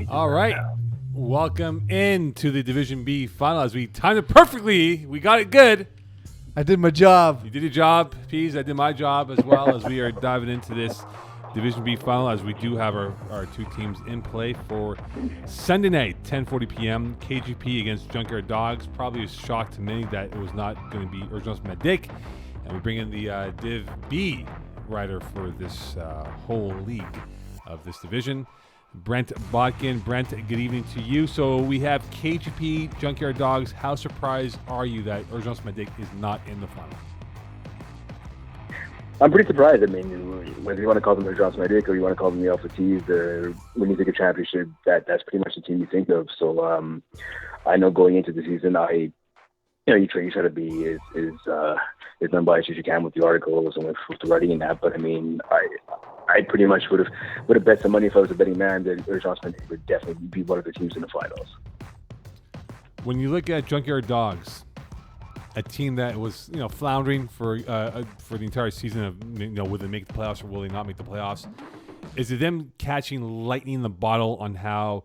All right. Welcome into the Division B final as we timed it perfectly. We got it good. I did my job. You did your job, Peeze. I did my job as well as we are diving into this Division B final as we do have our two teams in play for Sunday night, 10:40 p.m. KGP against Junkyard Dogs. Probably a shock to many that it was not going to be Urgence Medic. And we bring in the Div B rider for this whole league of this division, Brent Bodkin. Brent, good evening to you. So we have KGP, Junkyard Dogs. How surprised are you that Urgence Medic is not in the final? I'm pretty surprised. I mean, whether you want to call them the Urgence Medic or you want to call them the Alpha T's, when you think of championship, that's pretty much the team you think of. So I know going into the season, you try to be as unbiased as you can with the articles and with the writing and that. But I mean, I pretty much would have bet some money if I was a betting man that Urgence Medic would definitely be one of the teams in the finals. When you look at Junkyard Dogs, a team that was floundering for the entire season of will they make the playoffs or will they not make the playoffs, is it them catching lightning in the bottle on how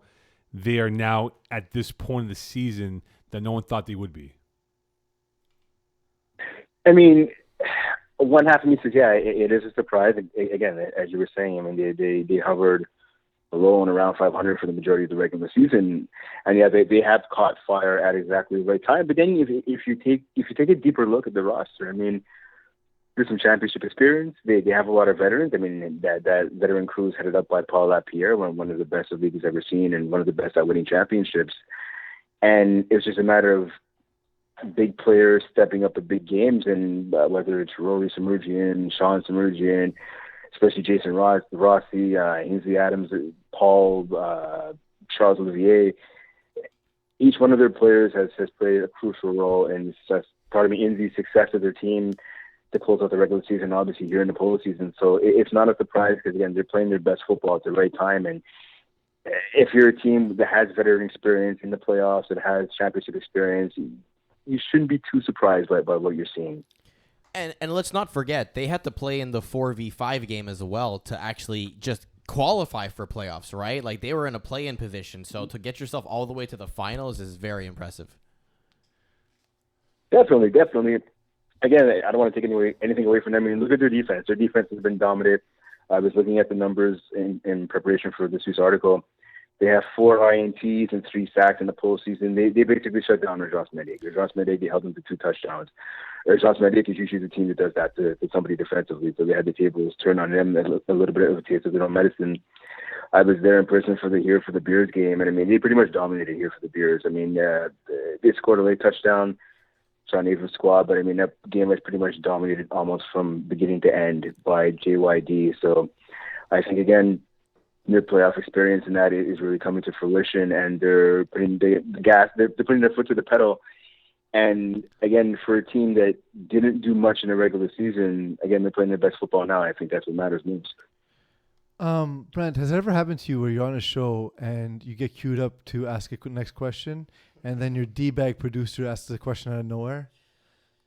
they are now at this point of the season that no one thought they would be? I mean, one half of me says, yeah, it is a surprise. Again, as you were saying, I mean, they hovered low and around 500 for the majority of the regular season, and yeah, they have caught fire at exactly the right time. But then, if you take a deeper look at the roster, I mean, there's some championship experience. They have a lot of veterans. I mean, that veteran crew is headed up by Paul Lapierre, one of the best the league has ever seen, and one of the best at winning championships. And it's just a matter of big players stepping up at big games, and whether it's Rory Samardzian, Sean Samardzian, especially Jason Rossi, Ainsley Adams, Paul, Charles Olivier. Each one of their players has played a crucial role in Ainsley's success of their team to close out the regular season, obviously here in the postseason. So it's not a surprise because, again, they're playing their best football at the right time. And if you're a team that has veteran experience in the playoffs, that has championship experience, you shouldn't be too surprised by what you're seeing. And let's not forget, they had to play in the 4v5 game as well to actually just qualify for playoffs, right? Like, they were in a play-in position, so to get yourself all the way to the finals is very impressive. Definitely. Again, I don't want to take anything away from them. I mean, look at their defense. Their defense has been dominant. I was looking at the numbers in preparation for this week's article. They have 4 INTs and 3 sacks in the postseason. They basically shut down Urgence Medic. Urgence Medic, they held them to 2 touchdowns. Urgence Medic is usually the team that does that to somebody defensively. So they had the tables turn on them, a little bit of a taste of their own medicine. I was there in person for the Bears game, and I mean, they pretty much dominated here for the Bears. I mean, they scored a late touchdown, Sean Avery's squad, but I mean, that game was pretty much dominated almost from beginning to end by JYD. So I think, again, their playoff experience and that is really coming to fruition, and they're putting they're putting their foot to the pedal. And again, for a team that didn't do much in the regular season, again, they're playing their best football now. I think that's what matters most. Brent, has it ever happened to you where you're on a show and you get queued up to ask a next question, and then your D-bag producer asks the question out of nowhere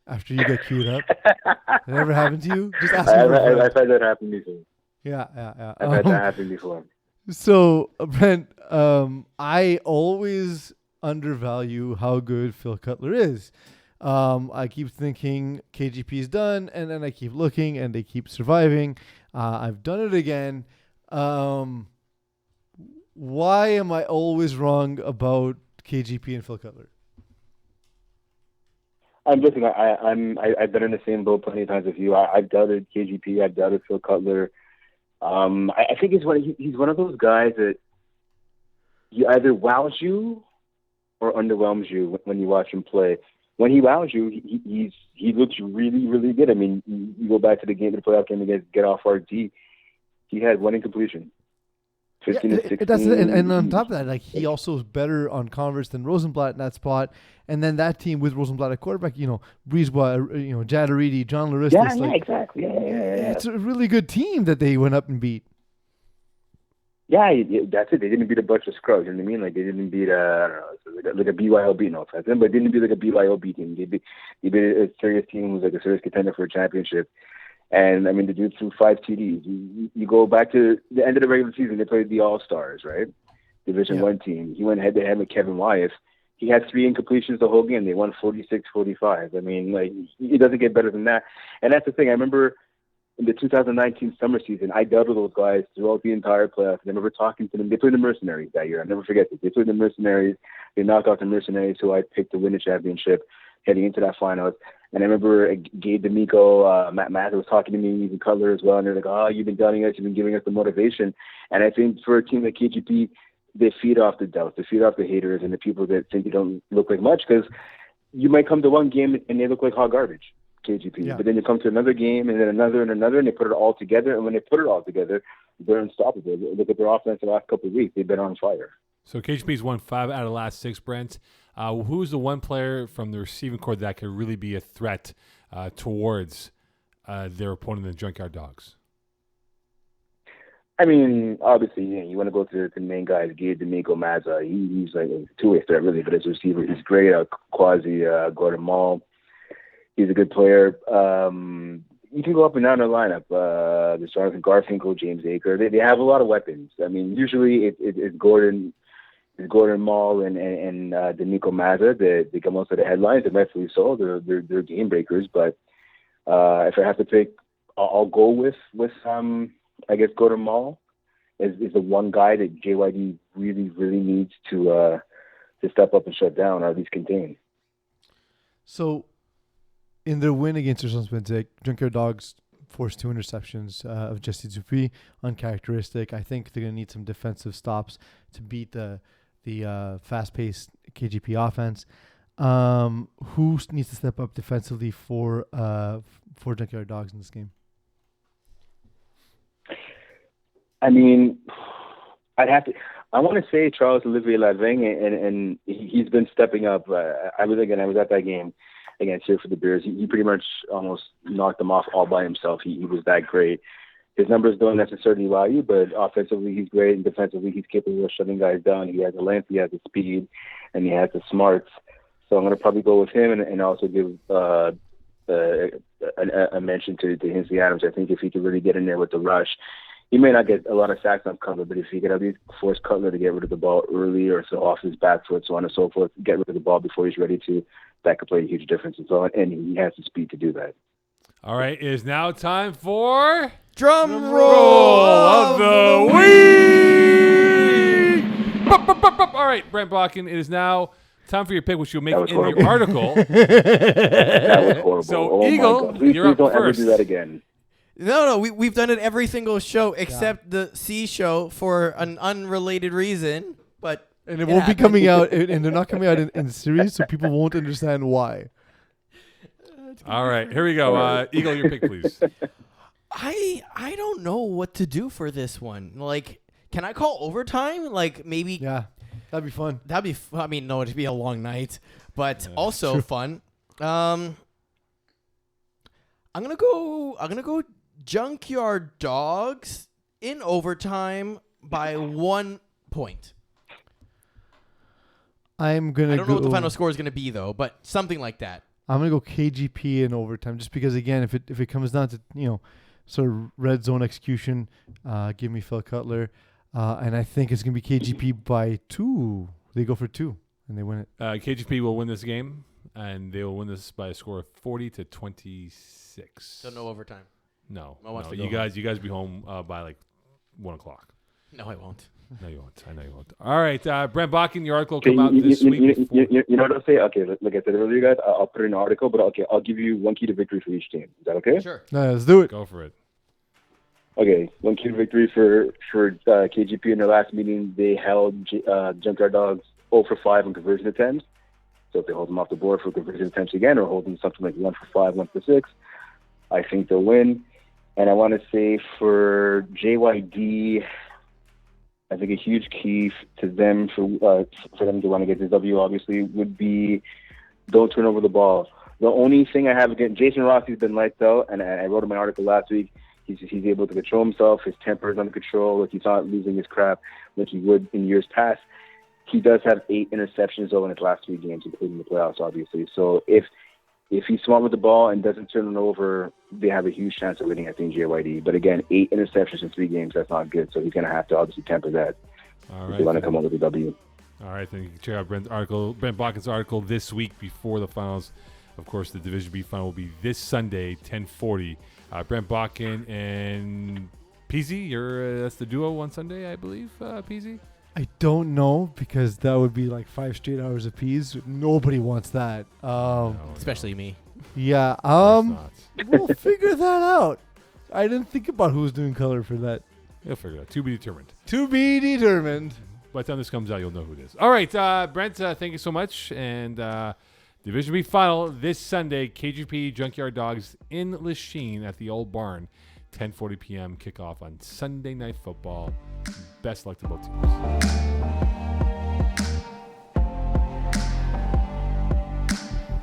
after you get queued up? Has it ever happened to you? Just ask. I've had that happen before. Yeah. I've had that happen before. So, Brent, I always undervalue how good Phil Cutler is. I keep thinking KGP is done, and then I keep looking, and they keep surviving. I've done it again. Why am I always wrong about KGP and Phil Cutler? I've been in the same boat plenty of times with you. I've doubted KGP. I've doubted Phil Cutler. I think he's one of those guys that he either wows you or underwhelms you when you watch him play. When he wows you, he looks really, really good. I mean, you go back to the playoff game against Get Off RT, he had 1 incompletion. 15 and 16. And on top of that, like, he also is better on Converse than Rosenblatt in that spot. And then that team with Rosenblatt at quarterback, Breezebois, Jadaridi, John Laristis. Yeah, exactly. Yeah. It's a really good team that they went up and beat. Yeah, that's it. They didn't beat a bunch of scrubs. You know what I mean? Like, they didn't beat like a BYOB, no offense, but they didn't beat like a BYOB team. They beat a serious team who was like a serious contender for a championship. And I mean, the dude threw 5 TDs. You go back to the end of the regular season, they played the All-Stars, right? Division One team. He went head-to-head with Kevin Wyeth. He had 3 incompletions the whole game. They won 46-45. I mean, like, it doesn't get better than that. And that's the thing. I remember in the 2019 summer season, I dealt with those guys throughout the entire playoffs. I remember talking to them. They played the Mercenaries that year. I'll never forget this. They played the Mercenaries. They knocked out the Mercenaries, who I picked to win the championship heading into that finals. And I remember Gabe D'Amico, Matt was talking to me, even Cutler as well. And they're like, oh, you've been doubting us. You've been giving us the motivation. And I think for a team like KGP, they feed off the doubts. They feed off the haters and the people that think you don't look like much, because you might come to one game and they look like hot garbage, KGP. Yeah. But then you come to another game and then another, and they put it all together. And when they put it all together, they're unstoppable. Look at their offense the last couple of weeks. They've been on fire. So KGP's won 5 out of the last 6, Brent. Who's the one player from the receiving corps that could really be a threat towards their opponent, the Junkyard Dogs? I mean, obviously, you want to go to the main guys, Gabe D'Amico, Mazza. He's like a two-way threat, really, but as a receiver, he's great. Quasi, Gordon Mall, he's a good player. You can go up and down their lineup. There's Jonathan Garfinkel, James Aker. They have a lot of weapons. I mean, usually it's Gordon Mall and D'Amico Mazza that they get most of the headlines, and rightfully so. They're game breakers. But if I have to pick, I'll go with I guess Gordon Mall is the one guy that JYD really, really needs to step up and shut down, or at least contain. So, in their win against Rizon-Spintek, Junkyard Dogs forced 2 interceptions of Jesse Dupuis, uncharacteristic. I think they're going to need some defensive stops to beat the fast-paced KGP offense. Who needs to step up defensively for Junkyard Dogs in this game? I mean, I want to say Charles Olivier Laving, and he's been stepping up. I was at that game against here for the Bears. He pretty much almost knocked them off all by himself. He was that great. His numbers don't necessarily wow you, but offensively he's great, and defensively he's capable of shutting guys down. He has the length, he has the speed, and he has the smarts. So I'm going to probably go with him, and also give a mention to Hinsley Adams. I think if he could really get in there with the rush, he may not get a lot of sacks on cover, but if he could at least force Cutler to get rid of the ball early, or so off his back foot, so on and so forth, get rid of the ball before he's ready to, that could play a huge difference and so on. And he has the speed to do that. All right, it is now time for Drum Roll of the Week. All right, Brent Bodkin, it is now time for your pick, which you'll make in the article. That was horrible. So, Eagle, you're up don't first. Ever do that again. No, we've done it every single show except the C show for an unrelated reason. And it won't be coming out, and they're not coming out in the series, so people won't understand why. All right, here we go. Eagle, your pick, please. I don't know what to do for this one. Like, can I call overtime? Like, maybe. Yeah, that'd be fun. I mean, no, it'd be a long night, but also fun. I'm gonna go Junkyard Dogs in overtime by 1 point. I don't know what the final score is gonna be though, but something like that. I'm gonna go KGP in overtime, just because again, if it comes down to sort of red zone execution, give me Phil Cutler, and I think it's gonna be KGP by 2. They go for 2 and they win it. KGP will win this game, and they will win this by a score of 40-26. So no overtime. No. You guys be home by like 1 o'clock. No, I won't. No, you won't. I know you won't. All right, Brent Bodkin, your article will come out this week. You know what I'll say? Okay, like I said earlier, guys, I'll put in an article, but okay, I'll give you one key to victory for each team. Is that okay? Sure. Let's do it. Go for it. Okay, one key to victory for KGP in their last meeting. They held Junkyard Dogs 0 for 5 on conversion attempts. So if they hold them off the board for conversion attempts again, or hold them something like 1 for 5, 1 for 6, I think they'll win. And I want to say for JYD, I think a huge key to them for them to want to get this W, obviously, would be don't turn over the ball. The only thing I have against Jason Rossi's been lights out, and I wrote in my article last week. He's able to control himself. His temper is under control. Like, he's not losing his crap like he would in years past. He does have 8 interceptions though in his last 3 games, including the playoffs, obviously. So if he's smart with the ball and doesn't turn it over, they have a huge chance of winning, I think, JYD. But again, 8 interceptions in 3 games, that's not good. So he's going to have to obviously temper that. All if right. they want to come out with a W. All right, then you can check out Brent Bodkin's article this week before the finals. Of course, the Division B final will be this Sunday, 10:40. Brent Bodkin and Peeze, that's the duo on Sunday, I believe, Peeze? I don't know, because that would be like 5 straight hours of peas. Nobody wants that. Especially me. Yeah. Not. We'll figure that out. I didn't think about who's doing color for that. You'll figure it out. To be determined. To be determined. By the time this comes out, you'll know who it is. All right, Brent, thank you so much. And Division B final this Sunday, KGP Junkyard Dogs in Lachine at the Old Barn, 10:40 p.m. kickoff on Sunday Night Football. Best luck to both teams.